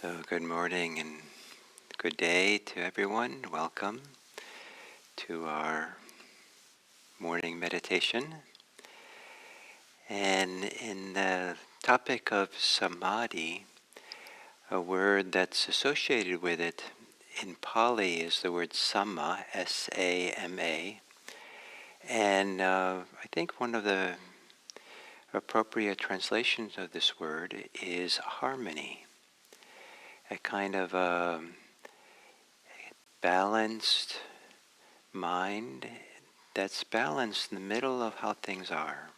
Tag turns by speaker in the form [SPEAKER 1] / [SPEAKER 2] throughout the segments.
[SPEAKER 1] So good morning and good day to everyone. Welcome to our morning meditation. And in the topic of Samadhi, a word that's associated with it in Pali is the word Sama, S-A-M-A. And I think one of the appropriate translations of this word is harmony. A kind of balanced mind that's balanced in the middle of how things are,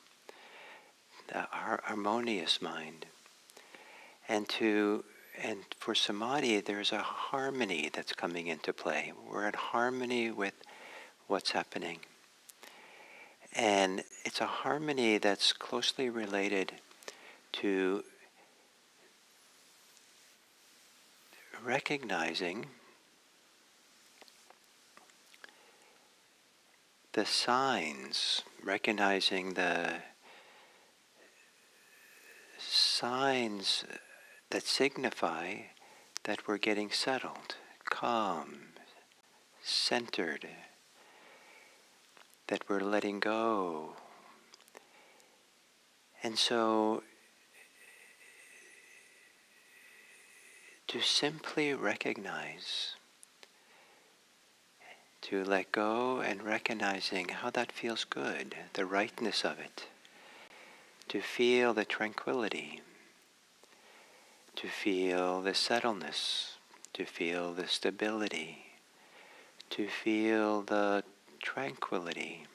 [SPEAKER 1] the harmonious mind. And for Samadhi, there's a harmony that's coming into play. We're in harmony with what's happening. And it's a harmony that's closely related to recognizing the signs, recognizing the signs that signify that we're getting settled, calm, centered, that we're letting go. And so to simply recognize, to let go and recognizing how that feels good, the rightness of it, to feel the tranquility, to feel the settledness, to feel the stability, to feel the tranquility,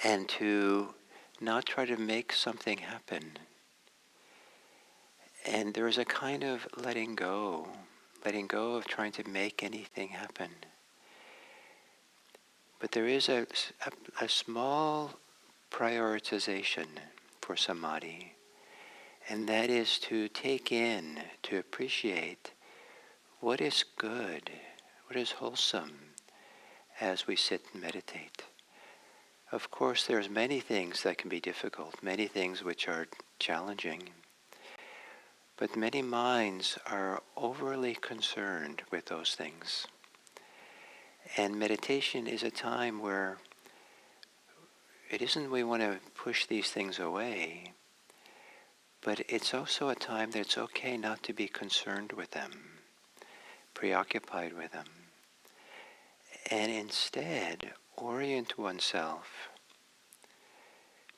[SPEAKER 1] and to not try to make something happen. And there is a kind of letting go of trying to make anything happen. But there is a small prioritization for Samadhi, and that is to take in, to appreciate what is good, what is wholesome as we sit and meditate. Of course, there's many things that can be difficult, many things which are challenging. But many minds are overly concerned with those things. And meditation is a time where it isn't we want to push these things away, but it's also a time that it's okay not to be concerned with them, preoccupied with them, and instead orient oneself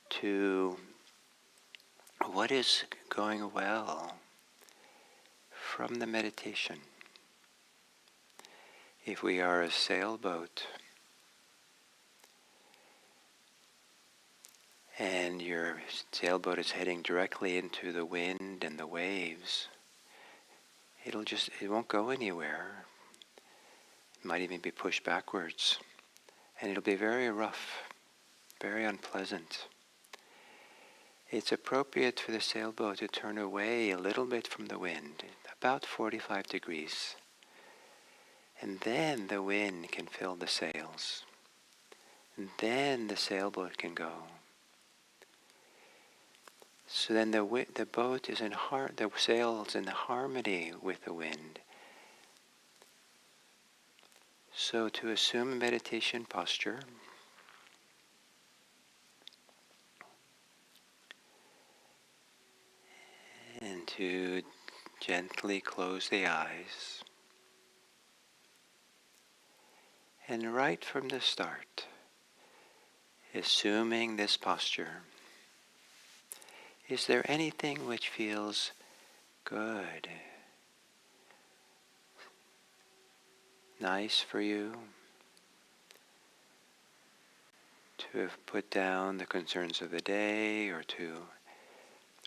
[SPEAKER 1] to what is going well from the meditation. If we are a sailboat and your sailboat is heading directly into the wind and the waves, it won't go anywhere. It might even be pushed backwards. And it'll be very rough, very unpleasant. It's appropriate for the sailboat to turn away a little bit from the wind, about 45 degrees. And then the wind can fill the sails. And then the sailboat can go. So then the boat is the sails in harmony with the wind. So to assume a meditation posture, and to gently close the eyes. And right from the start, assuming this posture, is there anything which feels good, nice for you? To have put down the concerns of the day, or to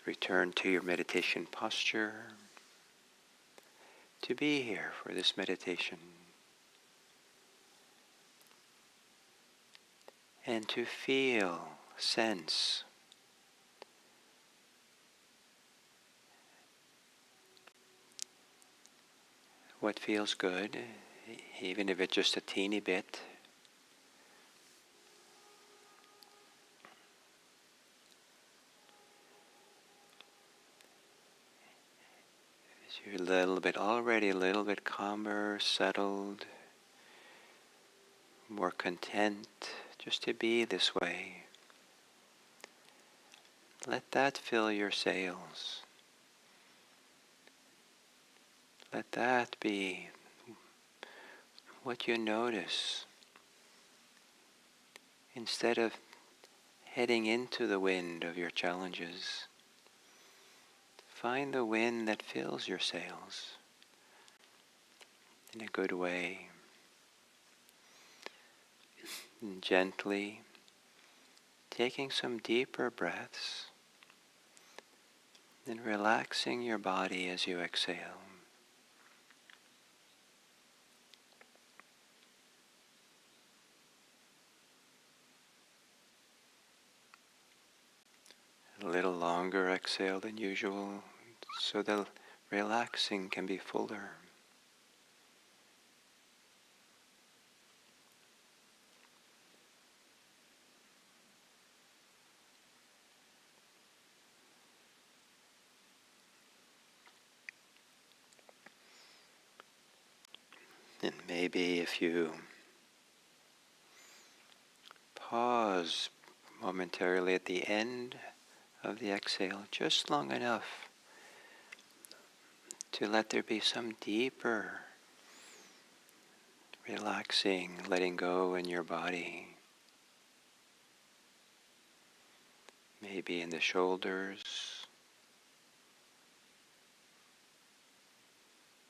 [SPEAKER 1] return to your meditation posture, to be here for this meditation, and to feel, sense what feels good, even if it's just a teeny bit. So you're already a little bit calmer, settled, more content just to be this way. Let that fill your sails. Let that be what you notice. Instead of heading into the wind of your challenges, find the wind that fills your sails in a good way. And gently taking some deeper breaths and relaxing your body as you exhale. A little longer exhale than usual so the relaxing can be fuller. And maybe if you pause momentarily at the end of the exhale, just long enough to let there be some deeper relaxing, letting go in your body. Maybe in the shoulders,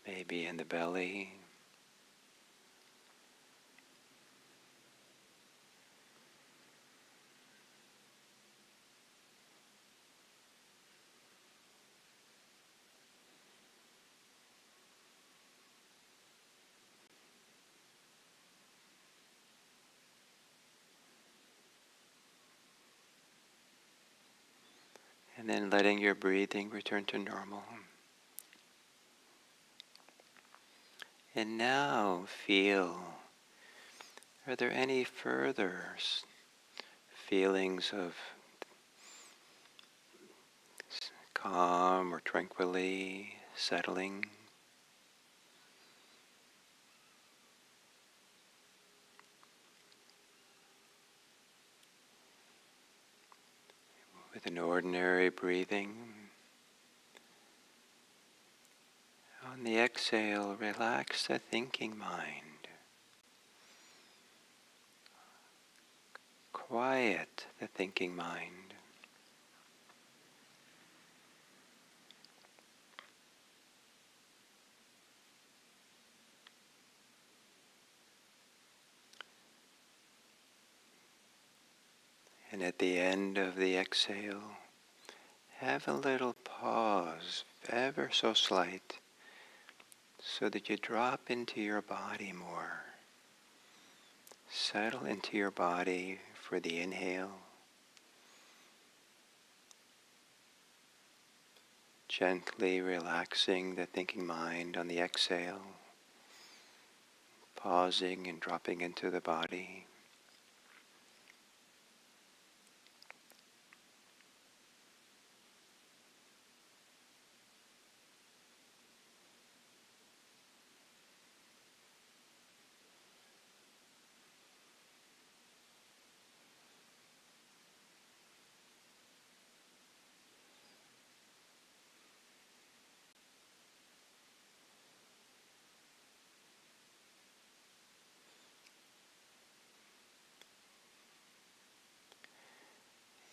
[SPEAKER 1] maybe in the belly. And then letting your breathing return to normal. And now feel, are there any further feelings of calm or tranquility, settling? With an ordinary breathing. On the exhale, relax the thinking mind. Quiet the thinking mind. And at the end of the exhale, have a little pause, ever so slight, so that you drop into your body more. Settle into your body for the inhale. Gently relaxing the thinking mind on the exhale. Pausing and dropping into the body.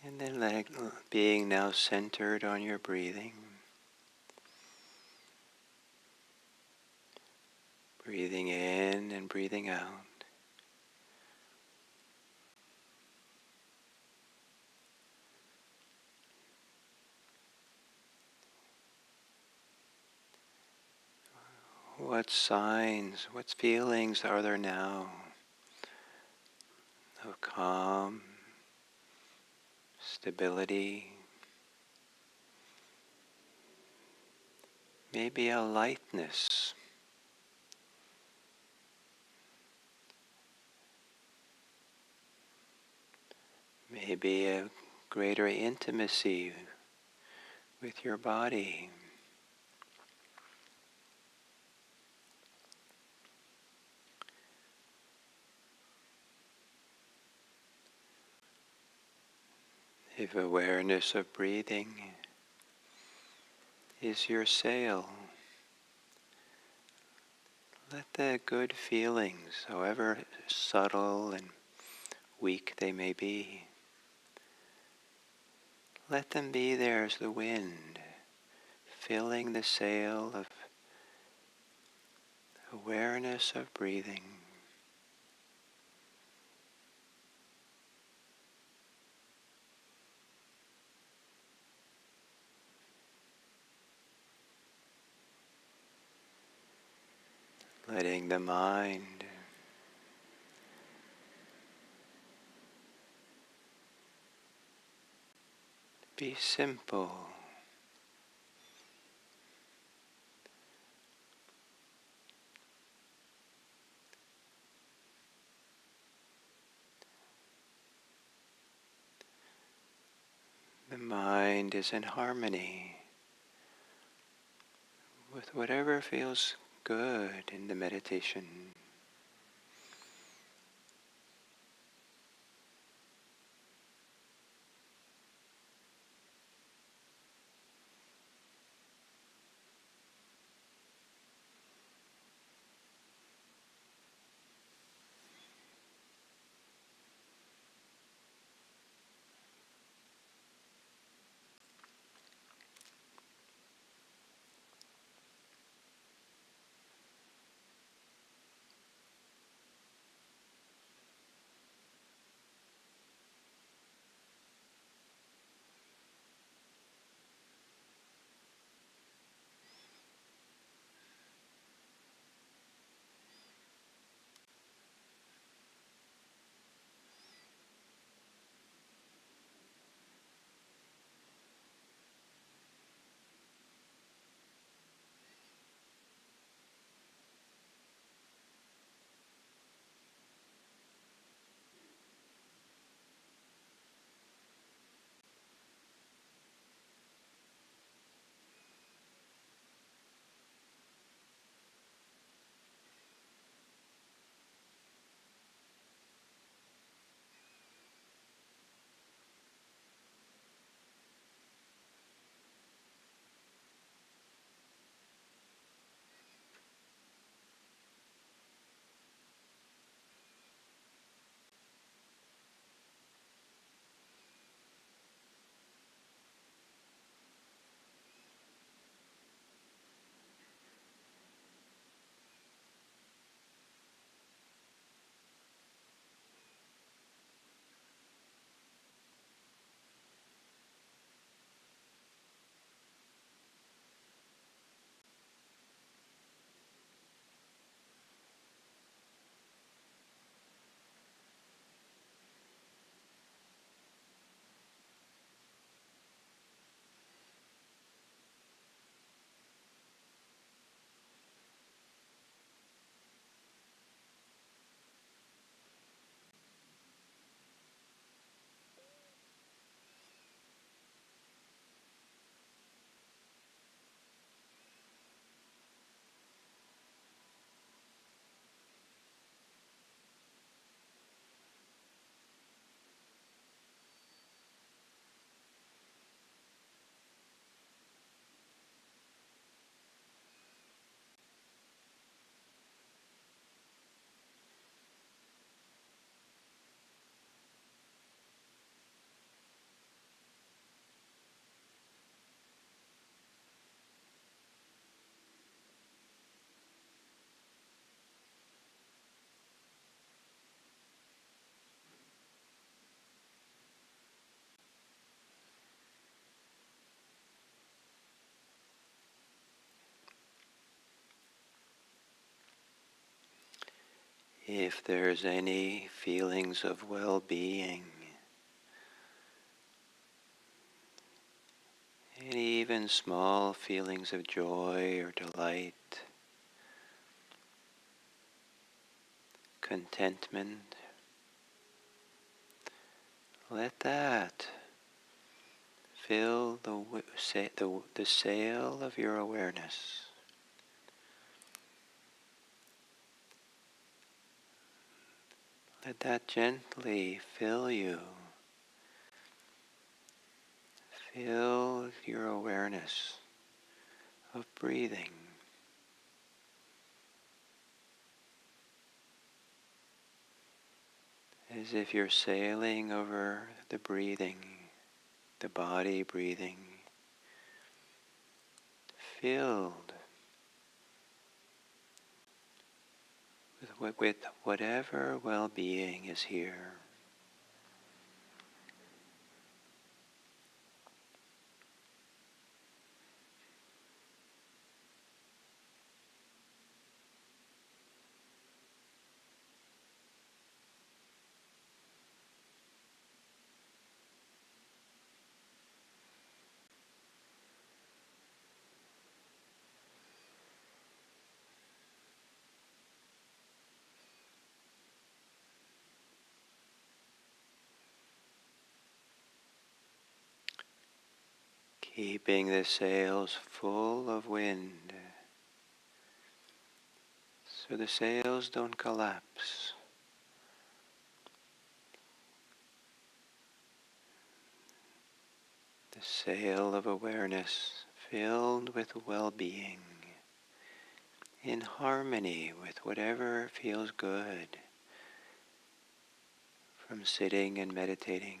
[SPEAKER 1] And then being now centered on your breathing. Breathing in and breathing out. What signs, what feelings are there now of calm, stability, maybe a lightness, maybe a greater intimacy with your body. If awareness of breathing is your sail, let the good feelings, however subtle and weak they may be, let them be there as the wind, filling the sail of awareness of breathing. Letting the mind be simple. The mind is in harmony with whatever feels good in the meditation. If there's any feelings of well-being, any even small feelings of joy or delight, contentment, let that fill the sail of your awareness. Let that gently fill you Fill your awareness of breathing. As if you're sailing over the breathing, the body breathing, filled with whatever well-being is here. Keeping the sails full of wind so the sails don't collapse. The sail of awareness filled with well-being, in harmony with whatever feels good from sitting and meditating.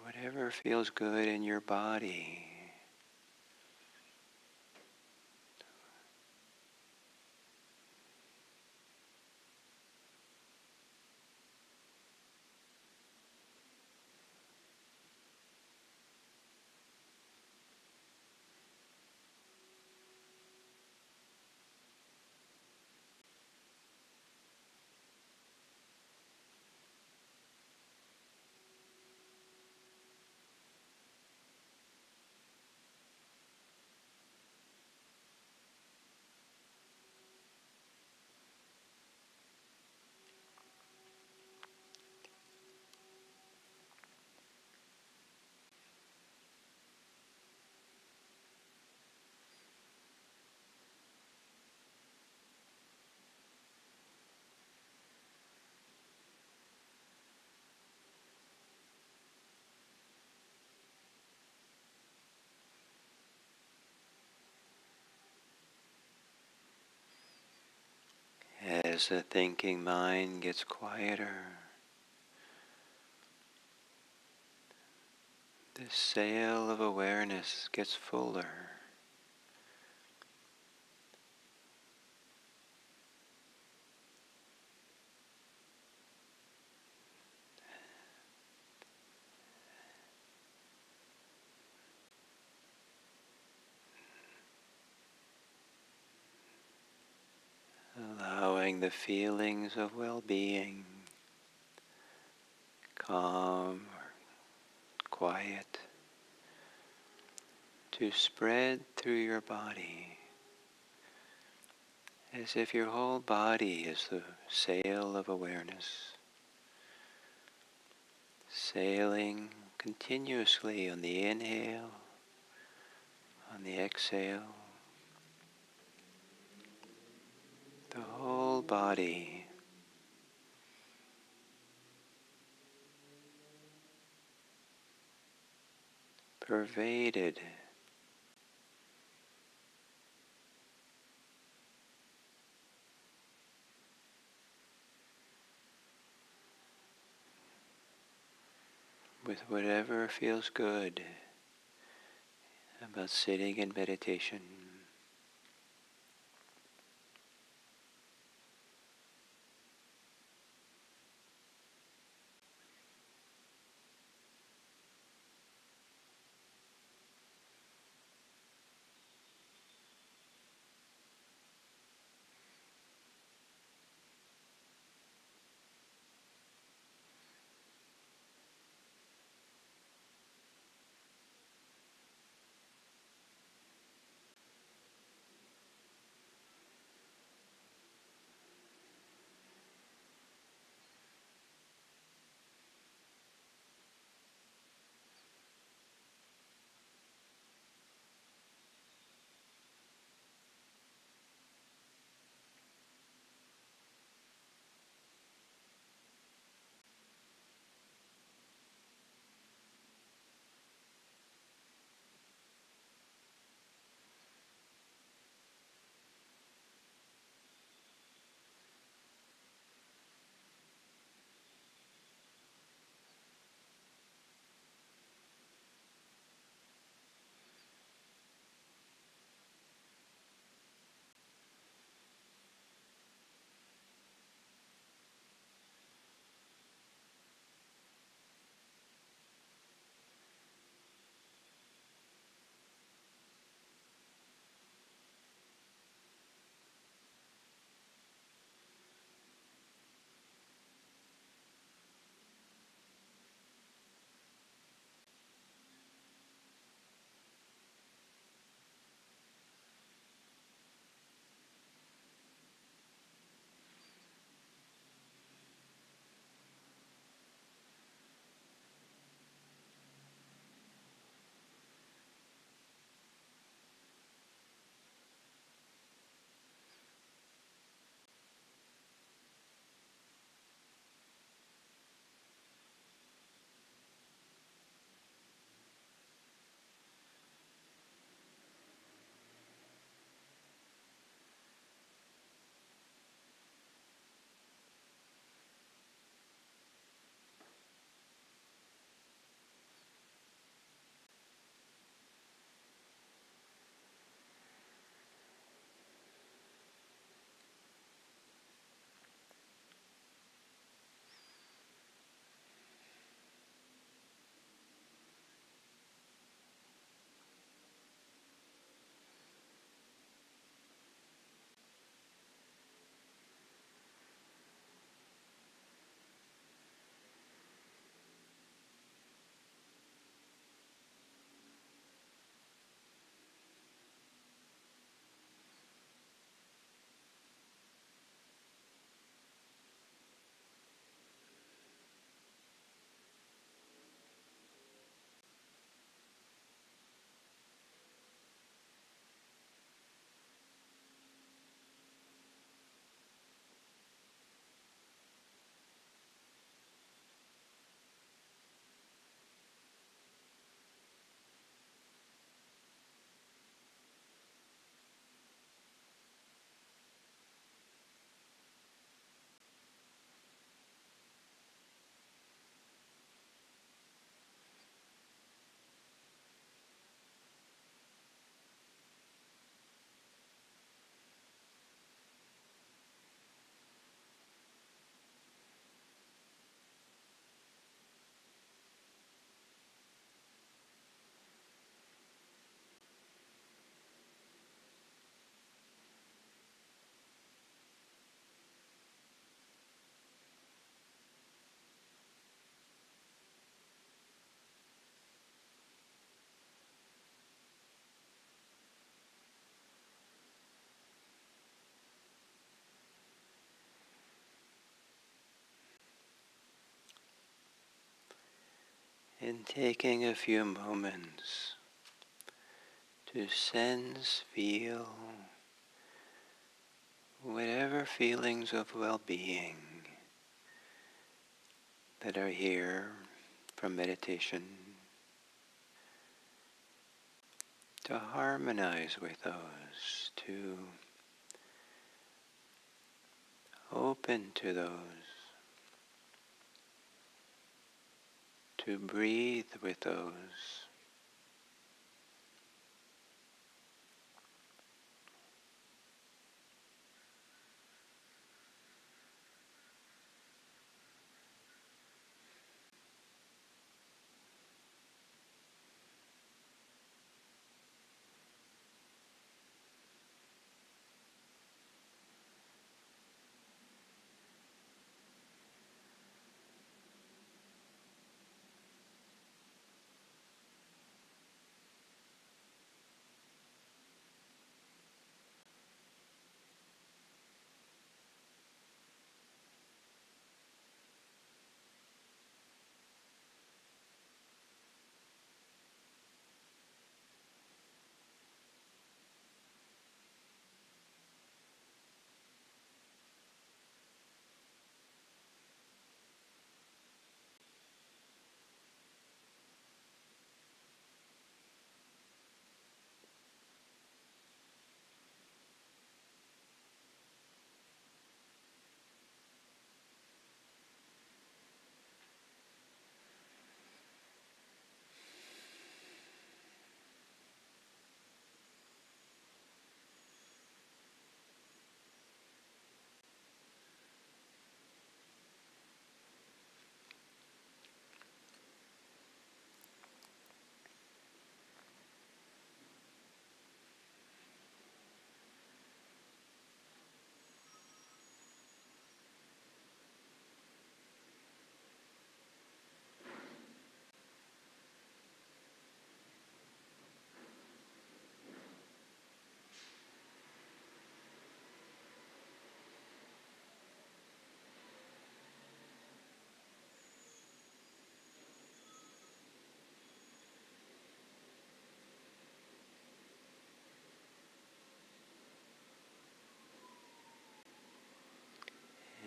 [SPEAKER 1] Whatever feels good in your body. As the thinking mind gets quieter, the sail of awareness gets fuller. Allowing the feelings of well-being, calm, quiet, to spread through your body, as if your whole body is the sail of awareness, sailing continuously on the inhale, on the exhale. The whole body pervaded with whatever feels good about sitting in meditation. And taking a few moments to sense, feel whatever feelings of well-being that are here from meditation, to harmonize with those, to open to those, to breathe with those.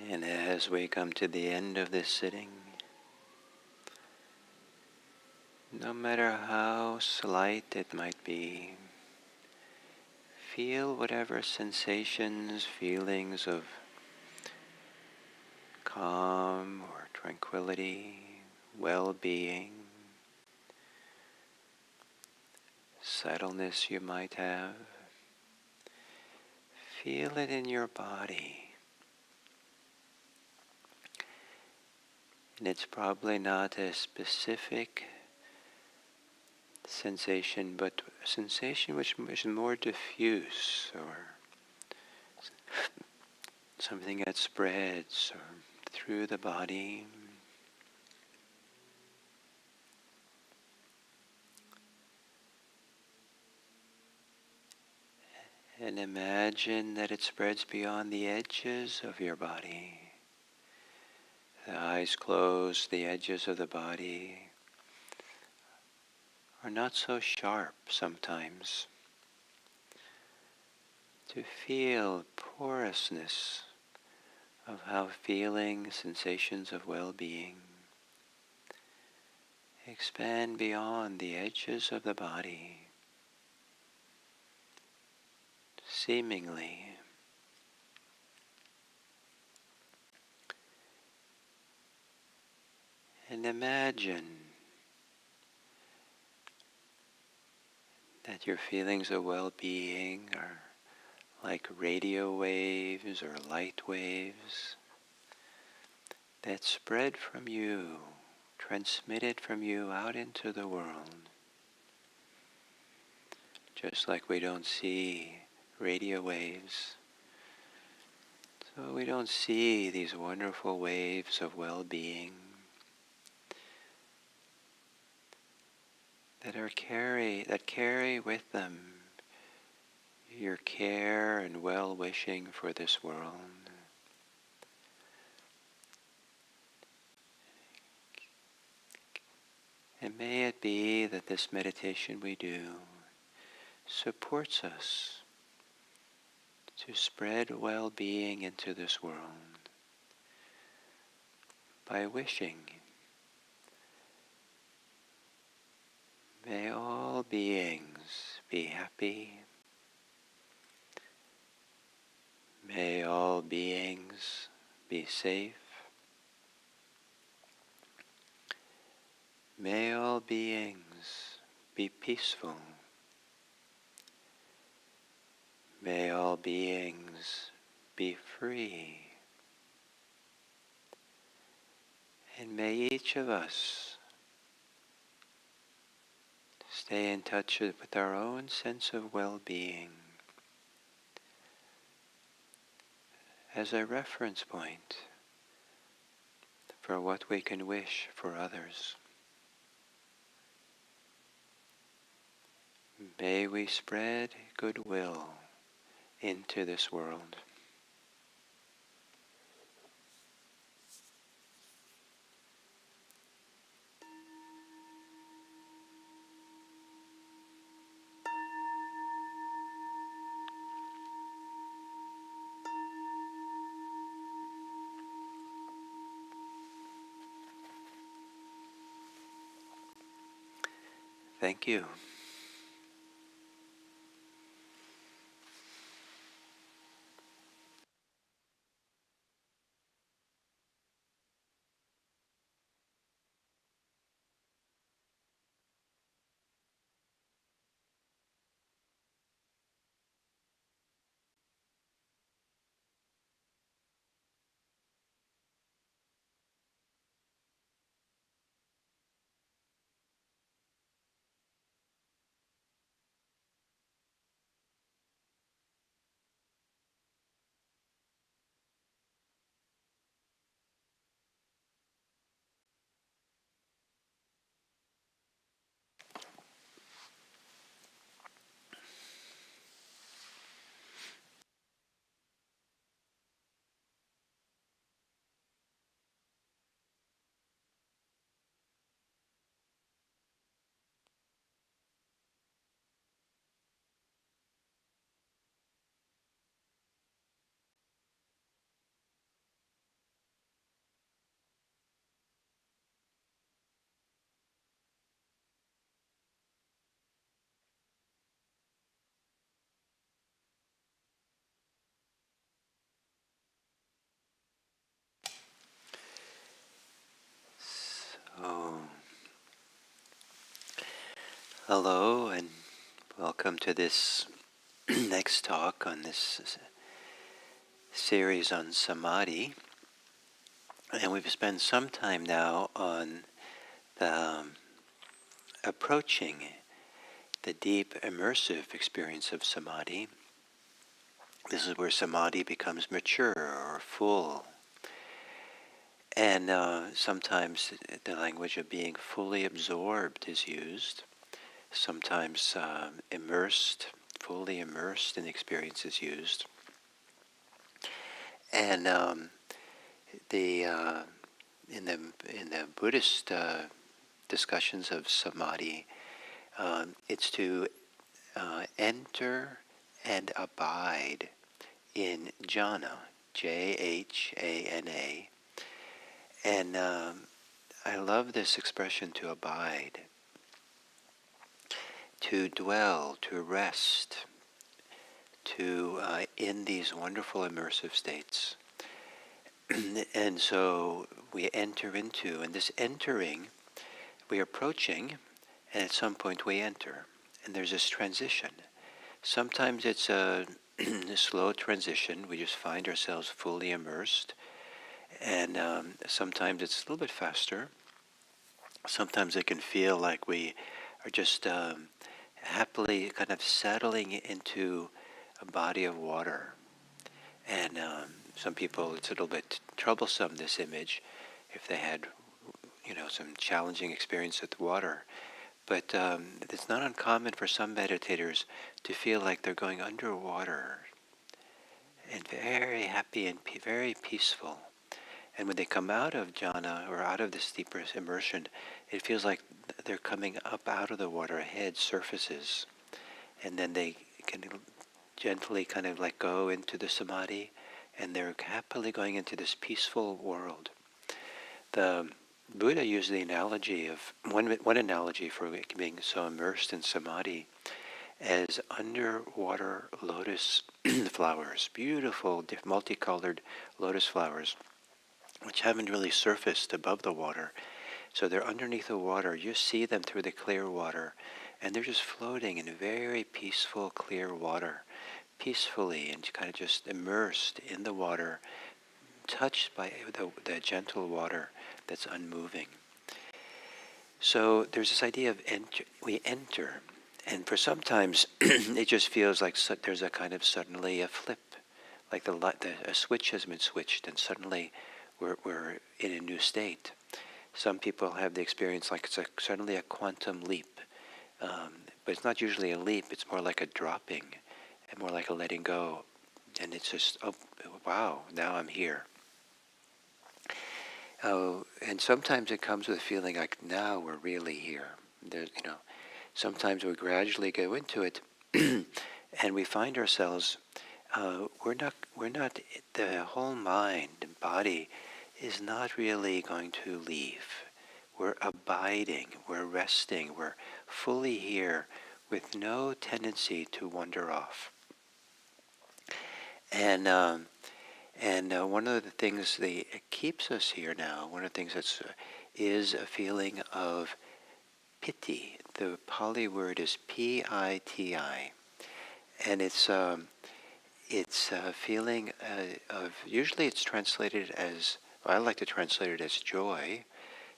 [SPEAKER 1] And as we come to the end of this sitting, no matter how slight it might be, feel whatever sensations, feelings of calm or tranquility, well-being, subtleness you might have. Feel it in your body. And it's probably not a specific sensation, but a sensation which is more diffuse, or something that spreads or through the body. And imagine that it spreads beyond the edges of your body. The eyes closed, the edges of the body are not so sharp sometimes. To feel porousness of how feeling, sensations of well-being expand beyond the edges of the body, seemingly. And imagine that your feelings of well-being are like radio waves or light waves that spread from you, transmitted from you out into the world. Just like we don't see radio waves, so we don't see these wonderful waves of well-being that carry with them your care and well-wishing for this world. And may it be that this meditation we do supports us to spread well-being into this world by wishing, may all beings be happy, may all beings be safe, may all beings be peaceful, may all beings be free, and may each of us stay in touch with our own sense of well-being as a reference point for what we can wish for others. May we spread goodwill into this world. Thank you. So, hello and welcome to this next talk on this series on Samadhi. And we've spent some time now on the approaching the deep immersive experience of Samadhi. This is where Samadhi becomes mature or full. And sometimes the language of being fully absorbed is used. Sometimes fully immersed in the experience is used. And in the Buddhist discussions of Samadhi, it's to enter and abide in Jhana, Jhana. And I love this expression, to abide, to dwell, to rest, to in these wonderful immersive states. And so we enter into, and this entering, we're approaching, and at some point we enter. And there's this transition. Sometimes it's a slow transition. We just find ourselves fully immersed. And sometimes it's a little bit faster. Sometimes it can feel like we are just happily kind of settling into a body of water. And some people, it's a little bit troublesome, this image, if they had, some challenging experience with water. But it's not uncommon for some meditators to feel like they're going underwater and very happy and very peaceful. And when they come out of jhana or out of this deeper immersion, it feels like they're coming up out of the water, a head surfaces, and then they can gently kind of like go into the samadhi, and they're happily going into this peaceful world. The Buddha used the analogy of, one analogy for being so immersed in samadhi as underwater lotus flowers, beautiful, multicolored lotus flowers, which haven't really surfaced above the water. So they're underneath the water. You see them through the clear water, and they're just floating in very peaceful, clear water, peacefully, and kind of just immersed in the water, touched by the gentle water that's unmoving. So there's this idea of we enter, and for sometimes it just feels like there's a kind of suddenly a flip, like a switch has been switched, and suddenly we're in a new state. Some people have the experience like it's suddenly a quantum leap, but it's not usually a leap. It's more like a dropping, and more like a letting go, and it's just, oh wow, now I'm here. Oh, and sometimes it comes with a feeling like now we're really here. There's, sometimes we gradually go into it, and we find ourselves we're not the whole mind and body is not really going to leave. We're abiding, we're resting, we're fully here with no tendency to wander off. And one of the things that keeps us here now, one of the things that's is a feeling of piti. The Pali word is P-I-T-I, and it's a feeling of, usually it's translated as, I like to translate it as joy.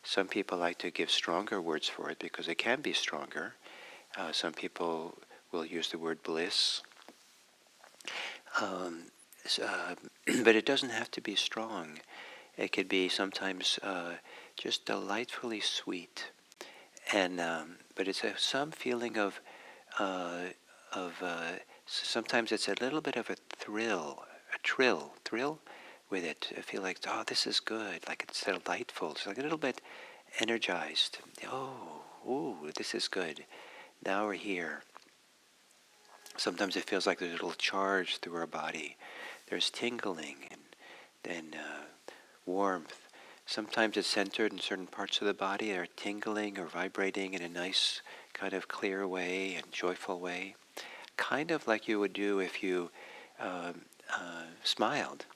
[SPEAKER 1] Some people like to give stronger words for it because it can be stronger. Some people will use the word bliss. But it doesn't have to be strong. It could be sometimes just delightfully sweet, and but it's some feeling of sometimes it's a little bit of a thrill with it. I feel like, oh, this is good. Like it's delightful. It's like a little bit energized. Oh, ooh, this is good. Now we're here. Sometimes it feels like there's a little charge through our body. There's tingling and warmth. Sometimes it's centered in certain parts of the body that are tingling or vibrating in a nice kind of clear way and joyful way. Kind of like you would do if you smiled.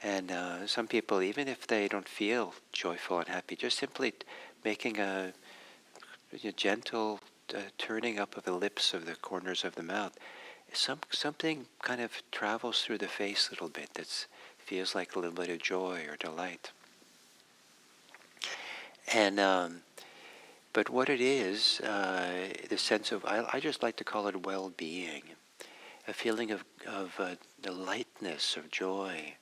[SPEAKER 1] And some people, even if they don't feel joyful and happy, just simply making a gentle turning up of the lips of the corners of the mouth, something kind of travels through the face a little bit that feels like a little bit of joy or delight. And but what it is, the sense of, I just like to call it well-being, a feeling of the lightness, of joy.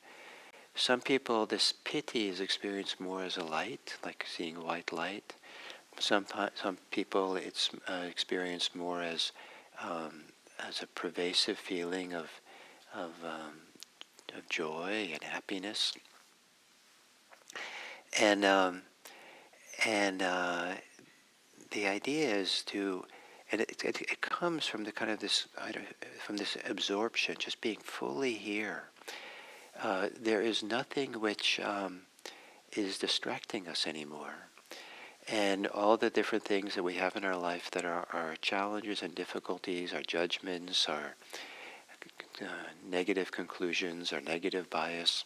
[SPEAKER 1] Some people, this piti is experienced more as a light, like seeing white light. Some people, it's experienced more as a pervasive feeling of joy and happiness. And the idea is to, and it comes from the kind of this, from this absorption, just being fully here. There is nothing which is distracting us anymore. And all the different things that we have in our life that are our challenges and difficulties, our judgments, our negative conclusions, our negative bias,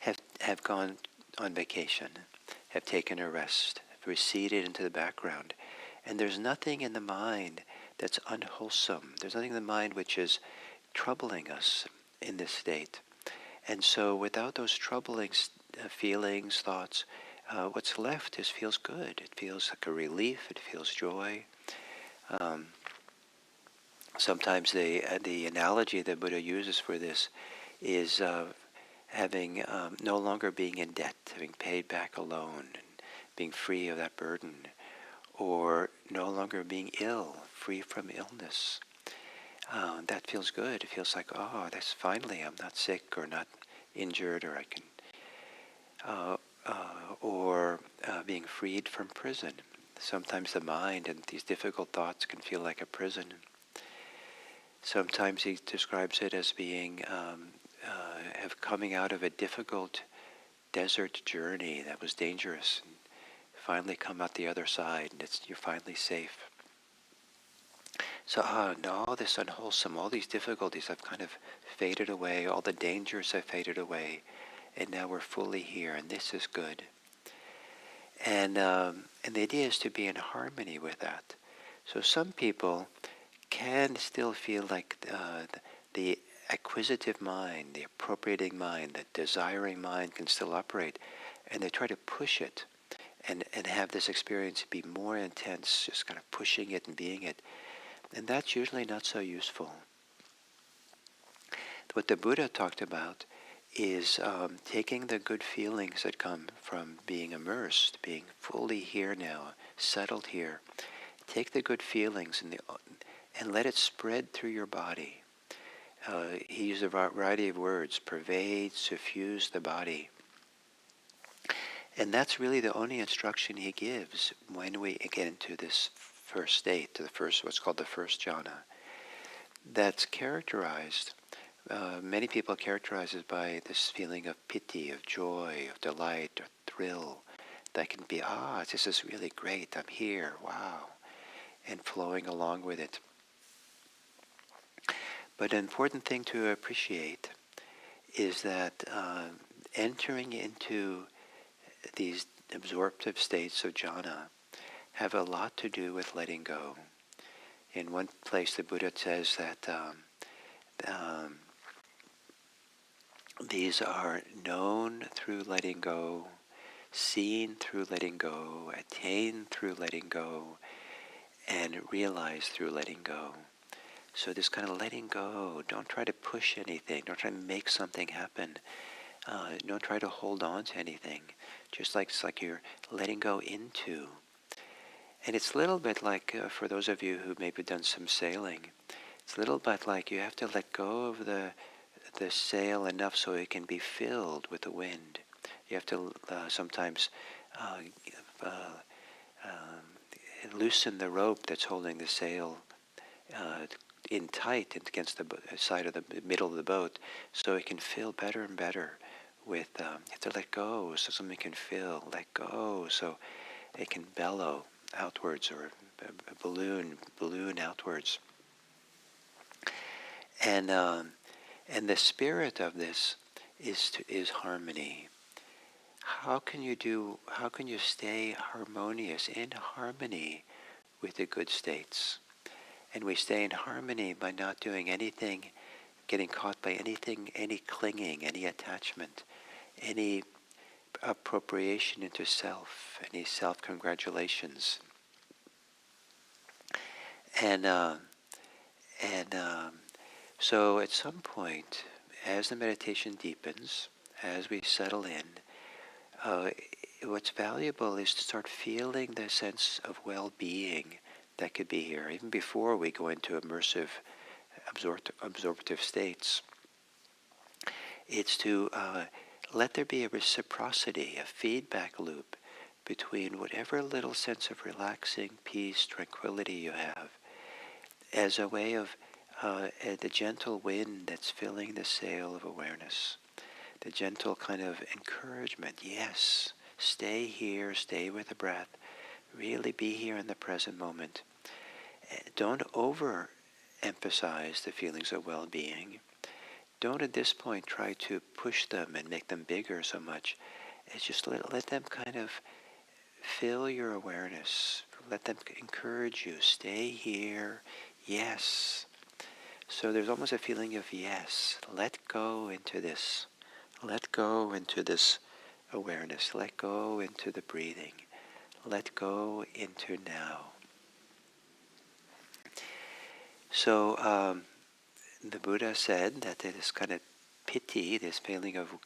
[SPEAKER 1] have gone on vacation, have taken a rest, have receded into the background. And there's nothing in the mind that's unwholesome. There's nothing in the mind which is troubling us in this state. And so without those troubling feelings, thoughts, what's left feels good. It feels like a relief. It feels joy. Sometimes the analogy that Buddha uses for this is having no longer being in debt, having paid back a loan, and being free of that burden, or no longer being ill, free from illness. That feels good. It feels like, oh, that's finally, I'm not sick or not injured, or I can. or being freed from prison. Sometimes the mind and these difficult thoughts can feel like a prison. Sometimes he describes it as being coming out of a difficult desert journey that was dangerous, and finally come out the other side, and you're finally safe. So all this unwholesome, all these difficulties have kind of faded away, all the dangers have faded away, and now we're fully here, and this is good. And the idea is to be in harmony with that. So some people can still feel like the acquisitive mind, the appropriating mind, the desiring mind can still operate, and they try to push it and have this experience be more intense, just kind of pushing it and being it. And that's usually not so useful. What the Buddha talked about is taking the good feelings that come from being immersed, being fully here now, settled here. Take the good feelings and let it spread through your body. He used a variety of words: pervade, suffuse the body. And that's really the only instruction he gives when we get into this first state, to the first, what's called the first jhana. That's characterized, many people characterize it by this feeling of piti, of joy, of delight, or thrill. That can be, this is really great, I'm here, wow, and flowing along with it. But an important thing to appreciate is that entering into these absorptive states of jhana have a lot to do with letting go. In one place the Buddha says that these are known through letting go, seen through letting go, attained through letting go, and realized through letting go. So this kind of letting go, don't try to push anything, don't try to make something happen, don't try to hold on to anything. Just like it's like you're letting go into. And it's a little bit like, for those of you who maybe done some sailing, it's a little bit like you have to let go of the sail enough so it can be filled with the wind. You have to sometimes loosen the rope that's holding the sail in tight against the side of the middle of the boat, so it can fill better and better with, you have to let go so something can fill, let go so it can bellow outwards, or a balloon outwards. And the spirit of this is harmony. How can you stay harmonious, in harmony with the good states? And we stay in harmony by not doing anything, getting caught by anything, any clinging, any attachment, any appropriation into self, any self-congratulations. So at some point, as the meditation deepens, as we settle in, what's valuable is to start feeling the sense of well-being that could be here, even before we go into immersive, absorptive states. It's to let there be a reciprocity, a feedback loop between whatever little sense of relaxing, peace, tranquility you have, as a way of the gentle wind that's filling the sail of awareness, the gentle kind of encouragement. Yes, stay here, stay with the breath, really be here in the present moment. Don't overemphasize the feelings of well-being. Don't at this point try to push them and make them bigger so much. It's just let them kind of fill your awareness. Let them encourage you. Stay here. Yes. So there's almost a feeling of yes. Let go into this. Let go into this awareness. Let go into the breathing. Let go into now. So the Buddha said that this kind of piti, this feeling of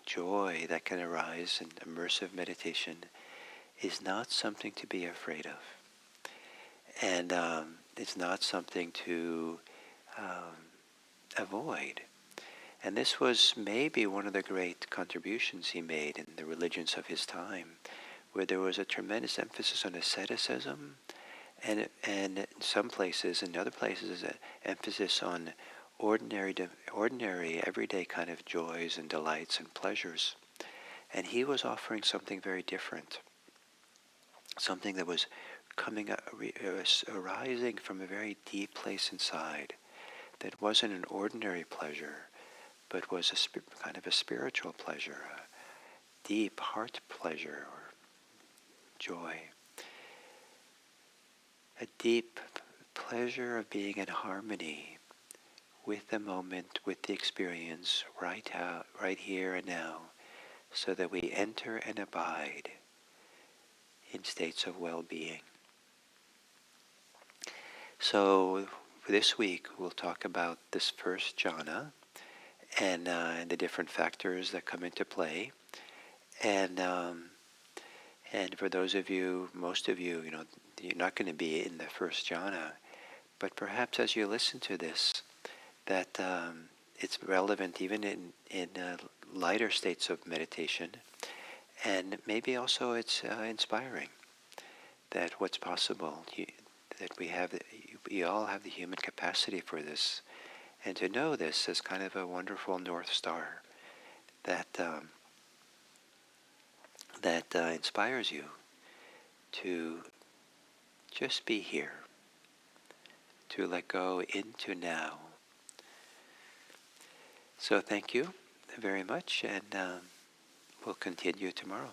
[SPEAKER 1] joy that can arise in immersive meditation, is not something to be afraid of. And it's not something to avoid. And this was maybe one of the great contributions he made in the religions of his time, where there was a tremendous emphasis on asceticism, and in some places, in other places, an emphasis on ordinary, everyday kind of joys and delights and pleasures. And he was offering something very different, something that was arising from a very deep place inside, that wasn't an ordinary pleasure, but was a kind of a spiritual pleasure, a deep heart pleasure or joy, a deep pleasure of being in harmony with the moment, with the experience, right here and now, so that we enter and abide in states of well-being. So this week we'll talk about this first jhana and the different factors that come into play. And for those of you, most of you, you're not going to be in the first jhana, but perhaps as you listen to this, that it's relevant even in lighter states of meditation, and maybe also it's inspiring that what's possible, that we all have the human capacity for this, and to know this as kind of a wonderful North Star that inspires you to just be here, to let go into now. So thank you very much, and we'll continue tomorrow.